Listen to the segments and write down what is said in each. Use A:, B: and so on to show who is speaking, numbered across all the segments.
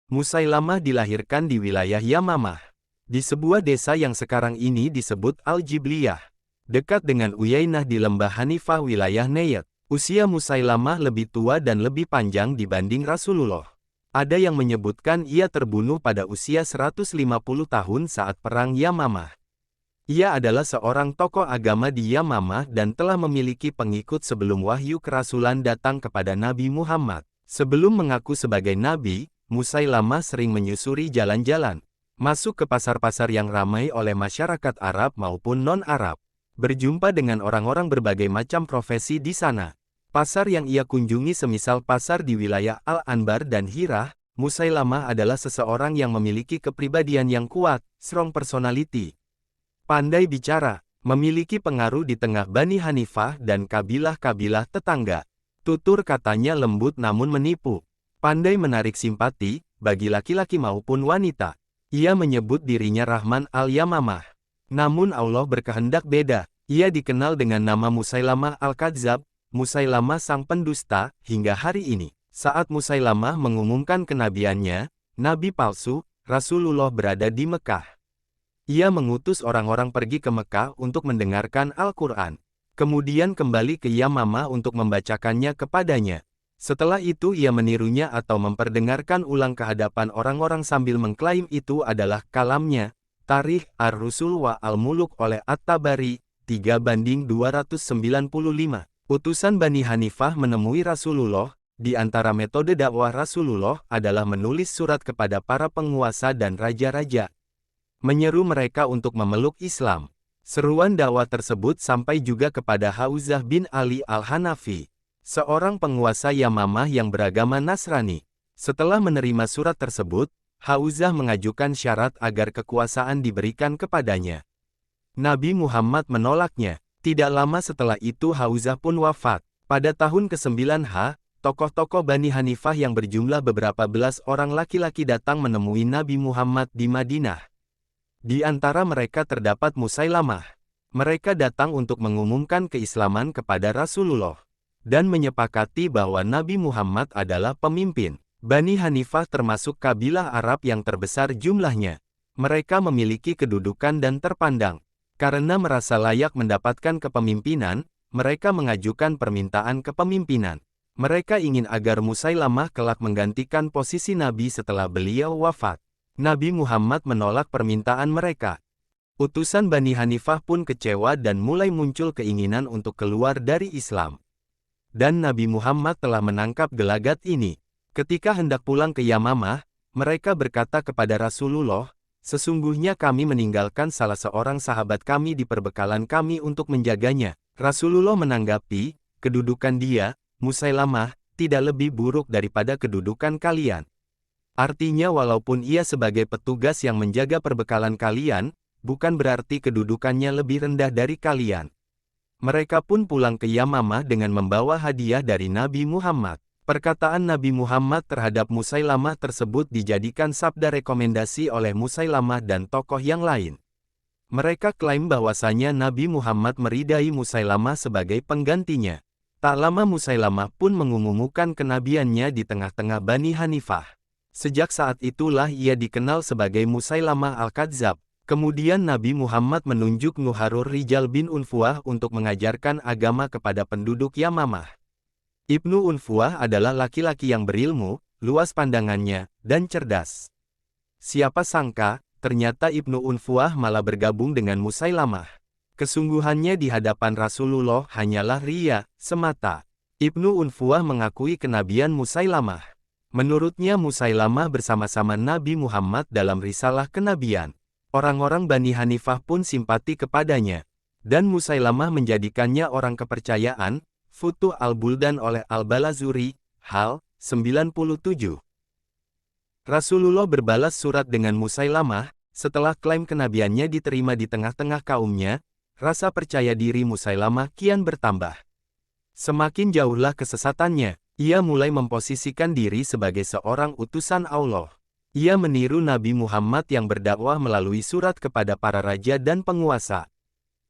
A: Musailamah dilahirkan di wilayah Yamamah, di sebuah desa yang sekarang ini disebut Al-Jibliyah, dekat dengan Uyainah di lembah Hanifah wilayah Najd. Usia Musailamah lebih tua dan lebih panjang dibanding Rasulullah. Ada yang menyebutkan ia terbunuh pada usia 150 tahun saat Perang Yamamah. Ia adalah seorang tokoh agama di Yamamah dan telah memiliki pengikut sebelum wahyu kerasulan datang kepada Nabi Muhammad. Sebelum mengaku sebagai nabi, Musailamah sering menyusuri jalan-jalan, masuk ke pasar-pasar yang ramai oleh masyarakat Arab maupun non-Arab, berjumpa dengan orang-orang berbagai macam profesi di sana. Pasar yang ia kunjungi semisal pasar di wilayah Al-Anbar dan Hirah, Musailamah adalah seseorang yang memiliki kepribadian yang kuat, strong personality. Pandai bicara, memiliki pengaruh di tengah Bani Hanifah dan kabilah-kabilah tetangga. Tutur katanya lembut namun menipu. Pandai menarik simpati, bagi laki-laki maupun wanita. Ia menyebut dirinya Rahman al-Yamamah. Namun Allah berkehendak beda. Ia dikenal dengan nama Musailamah al-Kadzab, Musailamah sang pendusta, hingga hari ini. Saat Musailamah mengumumkan kenabiannya, nabi palsu, Rasulullah berada di Mekah. Ia mengutus orang-orang pergi ke Mekah untuk mendengarkan Al-Quran. Kemudian kembali ke Yamamah untuk membacakannya kepadanya. Setelah itu ia menirunya atau memperdengarkan ulang ke hadapan orang-orang sambil mengklaim itu adalah kalamnya. Tarikh Ar-Rusul wa Al-Muluk oleh At-Tabari, 3:295. Utusan Bani Hanifah menemui Rasulullah. Di antara metode dakwah Rasulullah adalah menulis surat kepada para penguasa dan raja-raja, menyeru mereka untuk memeluk Islam. Seruan dakwah tersebut sampai juga kepada Hauzah bin Ali al-Hanafi, seorang penguasa Yamamah yang beragama Nasrani. Setelah menerima surat tersebut, Hauzah mengajukan syarat agar kekuasaan diberikan kepadanya. Nabi Muhammad menolaknya. Tidak lama setelah itu Hauzah pun wafat. Pada tahun ke-9 tokoh-tokoh Bani Hanifah yang berjumlah beberapa belas orang laki-laki datang menemui Nabi Muhammad di Madinah. Di antara mereka terdapat Musailamah. Mereka datang untuk mengumumkan keislaman kepada Rasulullah dan menyepakati bahwa Nabi Muhammad adalah pemimpin. Bani Hanifah termasuk kabilah Arab yang terbesar jumlahnya. Mereka memiliki kedudukan dan terpandang. Karena merasa layak mendapatkan kepemimpinan, mereka mengajukan permintaan kepemimpinan. Mereka ingin agar Musailamah kelak menggantikan posisi Nabi setelah beliau wafat. Nabi Muhammad menolak permintaan mereka. Utusan Bani Hanifah pun kecewa dan mulai muncul keinginan untuk keluar dari Islam. Dan Nabi Muhammad telah menangkap gelagat ini. Ketika hendak pulang ke Yamamah, mereka berkata kepada Rasulullah, "Sesungguhnya kami meninggalkan salah seorang sahabat kami di perbekalan kami untuk menjaganya." Rasulullah menanggapi, "Kedudukan dia, Musailamah, tidak lebih buruk daripada kedudukan kalian." Artinya walaupun ia sebagai petugas yang menjaga perbekalan kalian, bukan berarti kedudukannya lebih rendah dari kalian. Mereka pun pulang ke Yamamah dengan membawa hadiah dari Nabi Muhammad. Perkataan Nabi Muhammad terhadap Musailamah tersebut dijadikan sabda rekomendasi oleh Musailamah dan tokoh yang lain. Mereka klaim bahwasanya Nabi Muhammad meridai Musailamah sebagai penggantinya. Tak lama Musailamah pun mengumumkan kenabiannya di tengah-tengah Bani Hanifah. Sejak saat itulah ia dikenal sebagai Musailamah al-Kadzab. Kemudian Nabi Muhammad menunjuk Nuharur Rijal bin Unfuah untuk mengajarkan agama kepada penduduk Yamamah. Ibnu Unfuah adalah laki-laki yang berilmu, luas pandangannya, dan cerdas. Siapa sangka, ternyata Ibnu Unfuah malah bergabung dengan Musailamah. Kesungguhannya di hadapan Rasulullah hanyalah riya semata. Ibnu Unfuah mengakui kenabian Musailamah. Menurutnya Musailamah bersama-sama Nabi Muhammad dalam risalah kenabian. Orang-orang Bani Hanifah pun simpati kepadanya. Dan Musailamah menjadikannya orang kepercayaan. Futuh al-Buldan oleh Al-Balazuri, Hal 97. Rasulullah berbalas surat dengan Musailamah. Setelah klaim kenabiannya diterima di tengah-tengah kaumnya, rasa percaya diri Musailamah kian bertambah. Semakin jauhlah kesesatannya, ia mulai memposisikan diri sebagai seorang utusan Allah. Ia meniru Nabi Muhammad yang berdakwah melalui surat kepada para raja dan penguasa.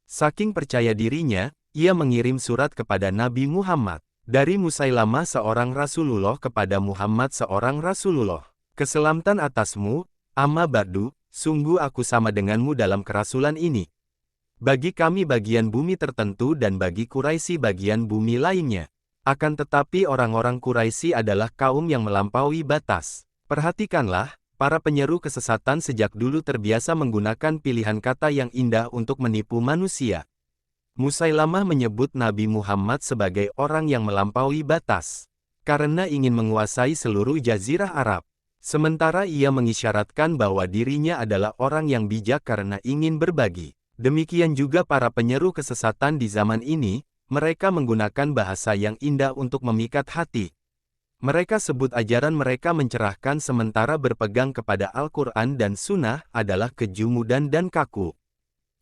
A: Saking percaya dirinya, ia mengirim surat kepada Nabi Muhammad. Dari Musailamah seorang Rasulullah kepada Muhammad seorang Rasulullah. Keselamatan atasmu, amma ba'du, sungguh aku sama denganmu dalam kerasulan ini. Bagi kami bagian bumi tertentu dan bagi Quraisy bagian bumi lainnya. Akan tetapi orang-orang Quraisy adalah kaum yang melampaui batas. Perhatikanlah, para penyeru kesesatan sejak dulu terbiasa menggunakan pilihan kata yang indah untuk menipu manusia. Musailamah menyebut Nabi Muhammad sebagai orang yang melampaui batas, karena ingin menguasai seluruh jazirah Arab. Sementara ia mengisyaratkan bahwa dirinya adalah orang yang bijak karena ingin berbagi. Demikian juga para penyeru kesesatan di zaman ini, mereka menggunakan bahasa yang indah untuk memikat hati. Mereka sebut ajaran mereka mencerahkan sementara berpegang kepada Al-Quran dan Sunnah adalah kejumudan dan kaku.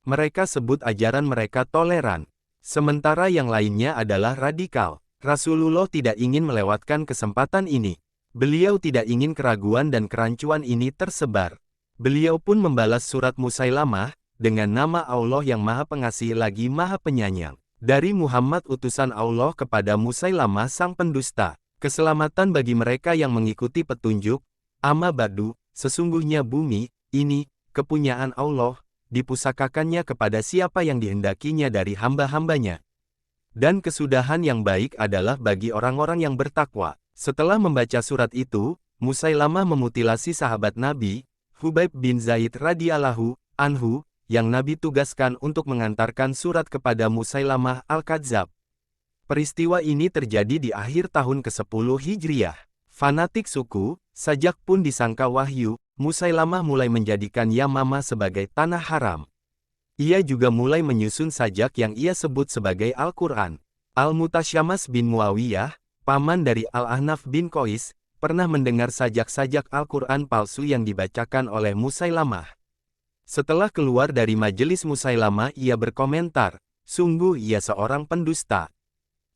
A: Mereka sebut ajaran mereka toleran, sementara yang lainnya adalah radikal. Rasulullah tidak ingin melewatkan kesempatan ini. Beliau tidak ingin keraguan dan kerancuan ini tersebar. Beliau pun membalas surat Musailamah, dengan nama Allah yang Maha Pengasih lagi Maha Penyayang. Dari Muhammad utusan Allah kepada Musailamah sang pendusta. Keselamatan bagi mereka yang mengikuti petunjuk, amma ba'du, sesungguhnya bumi, ini, kepunyaan Allah, dipusakakannya kepada siapa yang dihendakinya dari hamba-hambanya. Dan kesudahan yang baik adalah bagi orang-orang yang bertakwa. Setelah membaca surat itu, Musailamah memutilasi sahabat Nabi, Hubaib bin Zaid radhiyallahu anhu, yang Nabi tugaskan untuk mengantarkan surat kepada Musailamah al-Kadzab. Peristiwa ini terjadi di akhir tahun ke-10 Hijriah. Fanatik suku, Sajak pun disangka wahyu, Musailamah mulai menjadikan Yamamah sebagai tanah haram. Ia juga mulai menyusun Sajak yang ia sebut sebagai Al-Quran. Al-Mutasyamas bin Muawiyah, paman dari Al-Ahnaf bin Qais, pernah mendengar sajak-sajak Al-Quran palsu yang dibacakan oleh Musailamah. Setelah keluar dari majelis Musailamah ia berkomentar, sungguh ia seorang pendusta.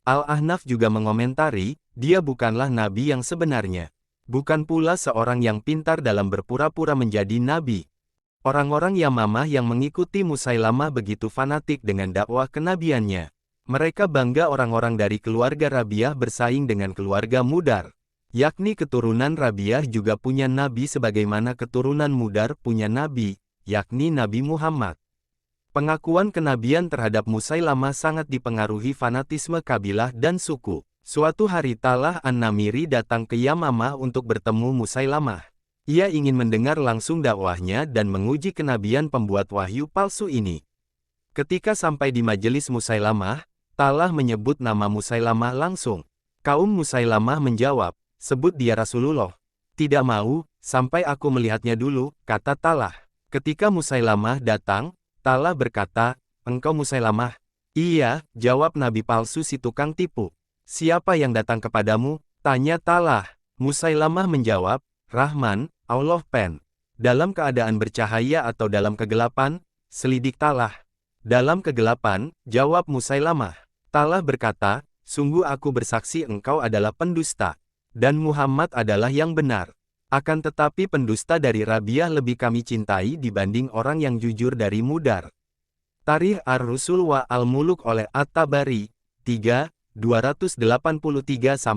A: Al-Ahnaf juga mengomentari, dia bukanlah nabi yang sebenarnya. Bukan pula seorang yang pintar dalam berpura-pura menjadi nabi. Orang-orang Yamamah yang mengikuti Musailamah begitu fanatik dengan dakwah kenabiannya. Mereka bangga orang-orang dari keluarga Rabi'ah bersaing dengan keluarga Mudar. Yakni keturunan Rabi'ah juga punya nabi sebagaimana keturunan Mudar punya nabi, yakni Nabi Muhammad. Pengakuan kenabian terhadap Musailamah sangat dipengaruhi fanatisme kabilah dan suku. Suatu hari Talah An-Namiri datang ke Yamamah untuk bertemu Musailamah. Ia ingin mendengar langsung dakwahnya dan menguji kenabian pembuat wahyu palsu ini. Ketika sampai di majelis Musailamah, Talah menyebut nama Musailamah langsung. Kaum Musailamah menjawab, sebut dia Rasulullah. Tidak mau, sampai aku melihatnya dulu, kata Talah. Ketika Musailamah datang, Talah berkata, engkau Musailamah? Iya, jawab nabi palsu si tukang tipu. Siapa yang datang kepadamu? Tanya Talah. Musailamah menjawab, Rahman, Allah pen. Dalam keadaan bercahaya atau dalam kegelapan? Selidik Talah. Dalam kegelapan, jawab Musailamah. Talah berkata, sungguh aku bersaksi engkau adalah pendusta, dan Muhammad adalah yang benar. Akan tetapi pendusta dari Rabi'ah lebih kami cintai dibanding orang yang jujur dari Mudar. Tarikh Ar-Rusul wa Al-Muluk oleh At-Tabari, 3, 283-286,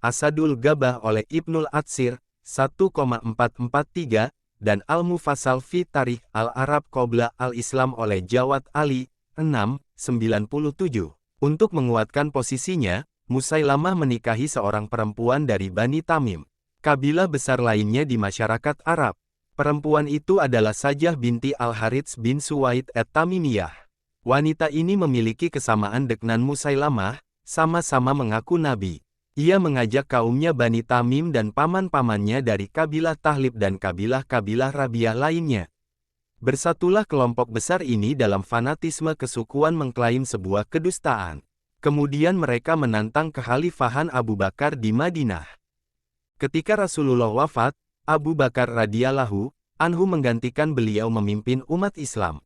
A: Asadul Gabah oleh Ibnul Atsir, 1,443, dan Al-Mufassal fi Tarikh Al-Arab Qobla Al-Islam oleh Jawad Ali, 6,97. Untuk menguatkan posisinya, Musailamah menikahi seorang perempuan dari Bani Tamim, kabilah besar lainnya di masyarakat Arab. Perempuan itu adalah Sajah binti Al-Harits bin Suwaid at-Tamimiyah. Wanita ini memiliki kesamaan dengan Musailamah, sama-sama mengaku nabi. Ia mengajak kaumnya Bani Tamim dan paman-pamannya dari kabilah Tahlib dan kabilah-kabilah Rabi'ah lainnya. Bersatulah kelompok besar ini dalam fanatisme kesukuan mengklaim sebuah kedustaan. Kemudian mereka menantang kekhalifahan Abu Bakar di Madinah. Ketika Rasulullah wafat, Abu Bakar radhiyallahu anhu menggantikan beliau memimpin umat Islam.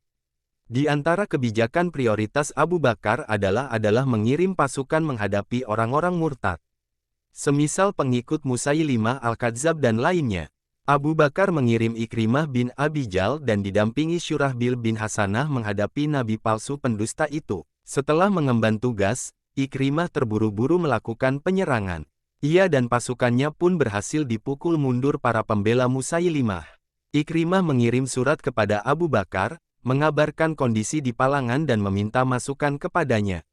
A: Di antara kebijakan prioritas Abu Bakar adalah mengirim pasukan menghadapi orang-orang murtad. Semisal pengikut Musailimah al-Kadzab dan lainnya. Abu Bakar mengirim Ikrimah bin Abi Jahl dan didampingi Syurahbil bin Hasanah menghadapi nabi palsu pendusta itu. Setelah mengemban tugas, Ikrimah terburu-buru melakukan penyerangan. Ia dan pasukannya pun berhasil dipukul mundur para pembela Musailimah. Ikrimah mengirim surat kepada Abu Bakar, mengabarkan kondisi di Palangan dan meminta masukan kepadanya.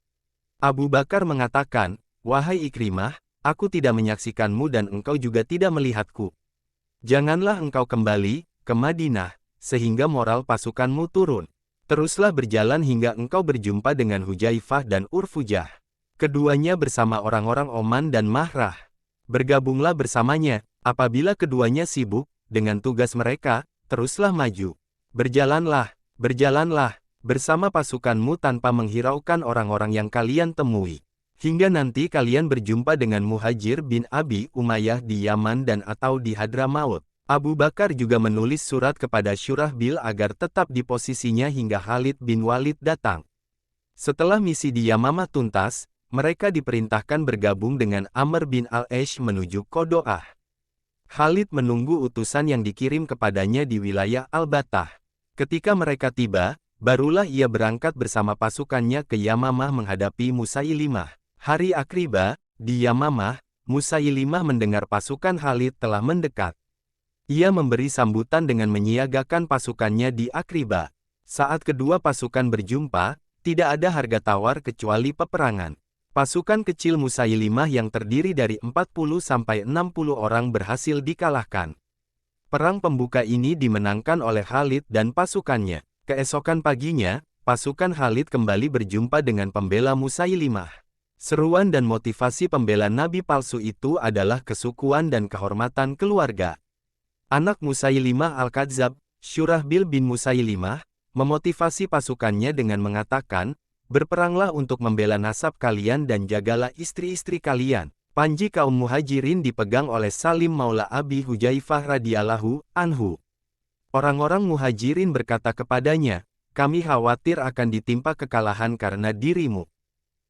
A: Abu Bakar mengatakan, "Wahai Ikrimah, aku tidak menyaksikanmu dan engkau juga tidak melihatku. Janganlah engkau kembali ke Madinah, sehingga moral pasukanmu turun. Teruslah berjalan hingga engkau berjumpa dengan Hujaifah dan Urfujah. Keduanya bersama orang-orang Oman dan Mahrah. Bergabunglah bersamanya, apabila keduanya sibuk dengan tugas mereka, teruslah maju. Berjalanlah, berjalanlah, bersama pasukanmu tanpa menghiraukan orang-orang yang kalian temui. Hingga nanti kalian berjumpa dengan Muhajir bin Abi Umayyah di Yaman dan atau di Hadramaut." Abu Bakar juga menulis surat kepada Syurahbil agar tetap di posisinya hingga Khalid bin Walid datang. Setelah misi di Yamamah tuntas, mereka diperintahkan bergabung dengan Amr bin Al-Aish menuju Qodo'ah. Khalid menunggu utusan yang dikirim kepadanya di wilayah Al-Batah. Ketika mereka tiba, barulah ia berangkat bersama pasukannya ke Yamamah menghadapi Musailimah. Hari Akribah, di Yamamah, Musailimah mendengar pasukan Khalid telah mendekat. Ia memberi sambutan dengan menyiagakan pasukannya di Akribah. Saat kedua pasukan berjumpa, tidak ada harga tawar kecuali peperangan. Pasukan kecil Musailimah yang terdiri dari 40-60 orang berhasil dikalahkan. Perang pembuka ini dimenangkan oleh Khalid dan pasukannya. Keesokan paginya, pasukan Khalid kembali berjumpa dengan pembela Musailimah. Seruan dan motivasi pembela nabi palsu itu adalah kesukuan dan kehormatan keluarga. Anak Musailimah Al-Kadzab, Syurahbil bin Musailimah, memotivasi pasukannya dengan mengatakan, "Berperanglah untuk membela nasab kalian dan jagalah istri-istri kalian." Panji kaum Muhajirin dipegang oleh Salim Maula Abi Hujaifah radhiyallahu anhu. Orang-orang Muhajirin berkata kepadanya, "Kami khawatir akan ditimpa kekalahan karena dirimu."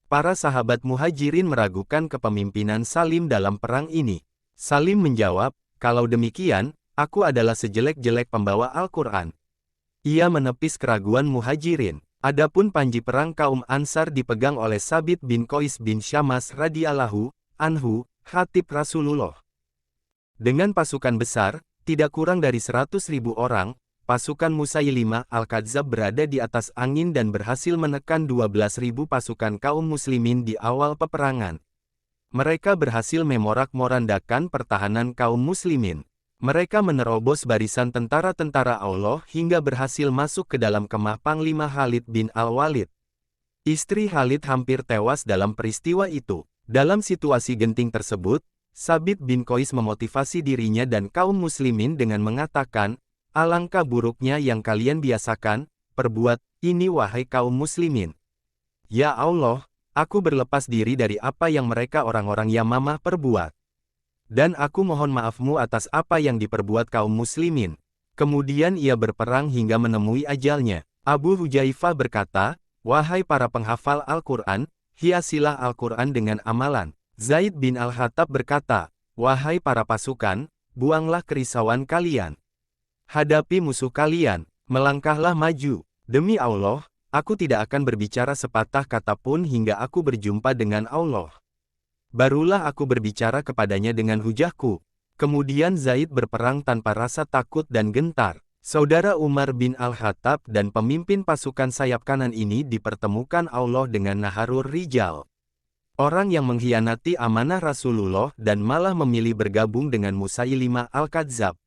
A: Para sahabat Muhajirin meragukan kepemimpinan Salim dalam perang ini. Salim menjawab, "Kalau demikian, aku adalah sejelek-jelek pembawa Al-Quran." Ia menepis keraguan Muhajirin. Adapun panji perang kaum Ansar dipegang oleh Sabit bin Qais bin Syammas radhiyallahu anhu, khatib Rasulullah. Dengan pasukan besar, tidak kurang dari 100.000 orang, pasukan Musailimah Al-Kadzab berada di atas angin dan berhasil menekan 12.000 pasukan kaum muslimin di awal peperangan. Mereka berhasil memorak-morandakan pertahanan kaum muslimin. Mereka menerobos barisan tentara-tentara Allah hingga berhasil masuk ke dalam kemah Panglima Khalid bin Al-Walid. Istri Khalid hampir tewas dalam peristiwa itu. Dalam situasi genting tersebut, Sabit bin Qais memotivasi dirinya dan kaum muslimin dengan mengatakan, "Alangkah buruknya yang kalian biasakan, perbuat ini wahai kaum muslimin. Ya Allah, aku berlepas diri dari apa yang mereka orang-orang Yamamah perbuat. Dan aku mohon maafmu atas apa yang diperbuat kaum muslimin." Kemudian ia berperang hingga menemui ajalnya. Abu Hujaifah berkata, "Wahai para penghafal Al-Quran, hiasilah Al-Quran dengan amalan." Zaid bin Al-Khattab berkata, "Wahai para pasukan, buanglah kerisauan kalian. Hadapi musuh kalian, melangkahlah maju. Demi Allah, aku tidak akan berbicara sepatah kata pun hingga aku berjumpa dengan Allah. Barulah aku berbicara kepadanya dengan hujahku." Kemudian Zaid berperang tanpa rasa takut dan gentar. Saudara Umar bin Al-Khattab dan pemimpin pasukan sayap kanan ini dipertemukan Allah dengan Naharur Rijal. Orang yang mengkhianati amanah Rasulullah dan malah memilih bergabung dengan Musailimah Al-Kadzab.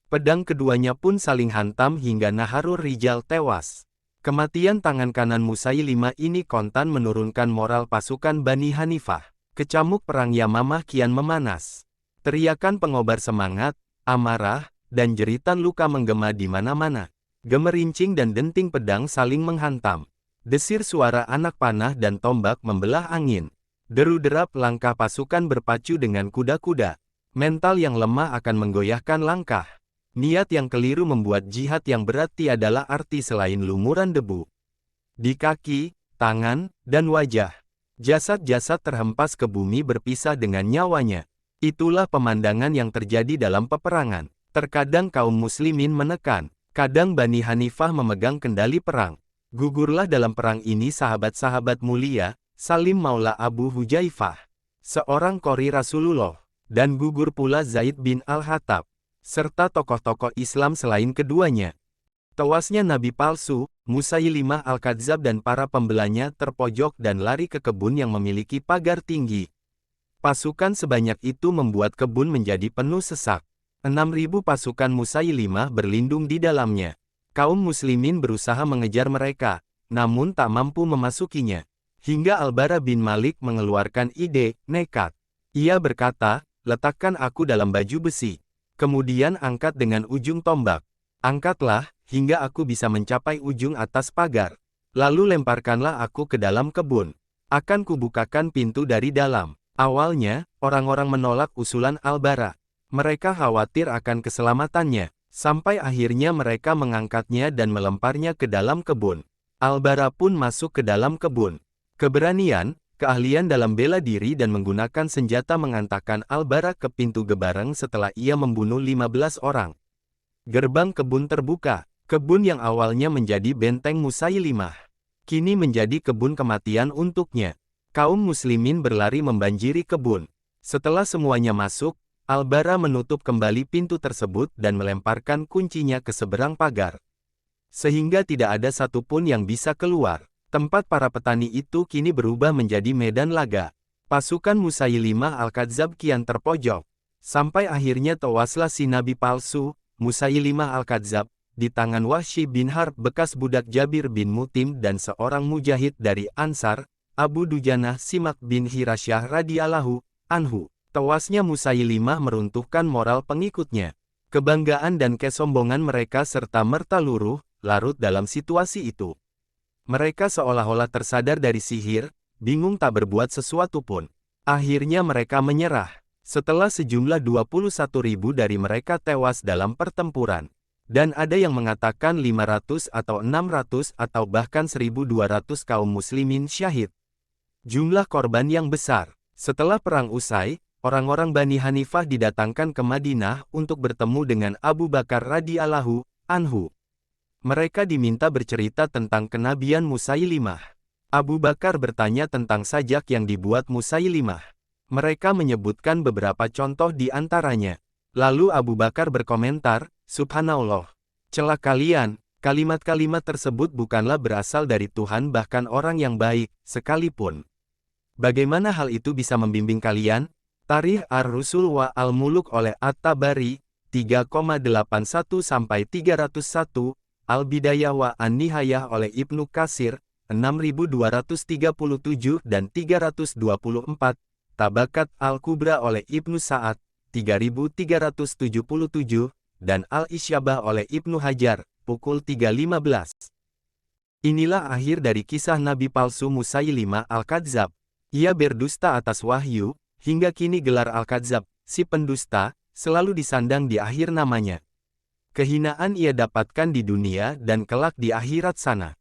A: Pedang keduanya pun saling hantam hingga Naharur Rijal tewas. Kematian tangan kanan Musailimah ini kontan menurunkan moral pasukan Bani Hanifah. Kecamuk perang Yamamah kian memanas. Teriakan pengobar semangat, amarah, dan jeritan luka menggema di mana-mana. Gemerincing dan denting pedang saling menghantam. Desir suara anak panah dan tombak membelah angin. Deru-derap langkah pasukan berpacu dengan kuda-kuda. Mental yang lemah akan menggoyahkan langkah. Niat yang keliru membuat jihad yang berat tiadalah arti selain lumuran debu. Di kaki, tangan, dan wajah, jasad-jasad terhempas ke bumi berpisah dengan nyawanya. Itulah pemandangan yang terjadi dalam peperangan. Terkadang kaum muslimin menekan, kadang Bani Hanifah memegang kendali perang. Gugurlah dalam perang ini sahabat-sahabat mulia, Salim Maula Abu Hujaifah. seorang qori Rasulullah, dan gugur pula Zaid bin Al-Hattab, serta tokoh-tokoh Islam selain keduanya. Tewasnya nabi palsu, Musailimah Al-Kadzab dan para pembelanya terpojok dan lari ke kebun yang memiliki pagar tinggi. Pasukan sebanyak itu membuat kebun menjadi penuh sesak. 6.000 pasukan Musailimah berlindung di dalamnya. Kaum muslimin berusaha mengejar mereka, namun tak mampu memasukinya. Hingga Al-Bara bin Malik mengeluarkan ide nekat. Ia berkata, "Letakkan aku dalam baju besi. Kemudian angkat dengan ujung tombak. Angkatlah, hingga aku bisa mencapai ujung atas pagar. Lalu lemparkanlah aku ke dalam kebun. Akan kubukakan pintu dari dalam." Awalnya, orang-orang menolak usulan Al-Bara. Mereka khawatir akan keselamatannya. Sampai akhirnya mereka mengangkatnya dan melemparnya ke dalam kebun. Al-Bara pun masuk ke dalam kebun. Keberanian, keahlian dalam bela diri dan menggunakan senjata mengantarkan Al-Bara ke pintu gebarang setelah ia membunuh 15 orang. Gerbang kebun terbuka. Kebun yang awalnya menjadi benteng Musailimah, kini menjadi kebun kematian untuknya. Kaum muslimin berlari membanjiri kebun. Setelah semuanya masuk, Al-Bara menutup kembali pintu tersebut dan melemparkan kuncinya ke seberang pagar. Sehingga tidak ada satupun yang bisa keluar. Tempat para petani itu kini berubah menjadi medan laga. Pasukan Musailimah Al-Kadzab kian terpojok. Sampai akhirnya tewaslah si nabi palsu, Musailimah Al-Kadzab, di tangan Wahsy bin Harb bekas budak Jabir bin Mutim dan seorang mujahid dari Ansar, Abu Dujanah Simak bin Hirasyah radhiyallahu anhu. Tewasnya Musailimah meruntuhkan moral pengikutnya. Kebanggaan dan kesombongan mereka serta merta luruh, larut dalam situasi itu. Mereka seolah-olah tersadar dari sihir, bingung tak berbuat sesuatu pun. Akhirnya mereka menyerah. Setelah sejumlah 21.000 dari mereka tewas dalam pertempuran. Dan ada yang mengatakan 500 atau 600 atau bahkan 1.200 kaum muslimin syahid. Jumlah korban yang besar. Setelah perang usai, orang-orang Bani Hanifah didatangkan ke Madinah untuk bertemu dengan Abu Bakar radhiyallahu anhu. Mereka diminta bercerita tentang kenabian Musailimah. Abu Bakar bertanya tentang sajak yang dibuat Musailimah. Mereka menyebutkan beberapa contoh di antaranya. Lalu Abu Bakar berkomentar, "Subhanallah, celah kalian, kalimat-kalimat tersebut bukanlah berasal dari Tuhan bahkan orang yang baik, sekalipun. Bagaimana hal itu bisa membimbing kalian?" Tarikh Ar-Rusul wa Al-Muluk oleh At-Tabari, 3,81-301, Al-Bidayah wa An-Nihayah oleh Ibnu Katsir, 6237 dan 324, Tabakat Al-Kubra oleh Ibnu Sa'ad, 3377, dan Al-Isyabah oleh Ibnu Hajar, pukul 3.15. Inilah akhir dari kisah Nabi palsu Musailimah Al-Kadzab. Ia berdusta atas wahyu. Hingga kini gelar Al-Kadzab, si pendusta, selalu disandang di akhir namanya. Kehinaan ia dapatkan di dunia dan kelak di akhirat sana.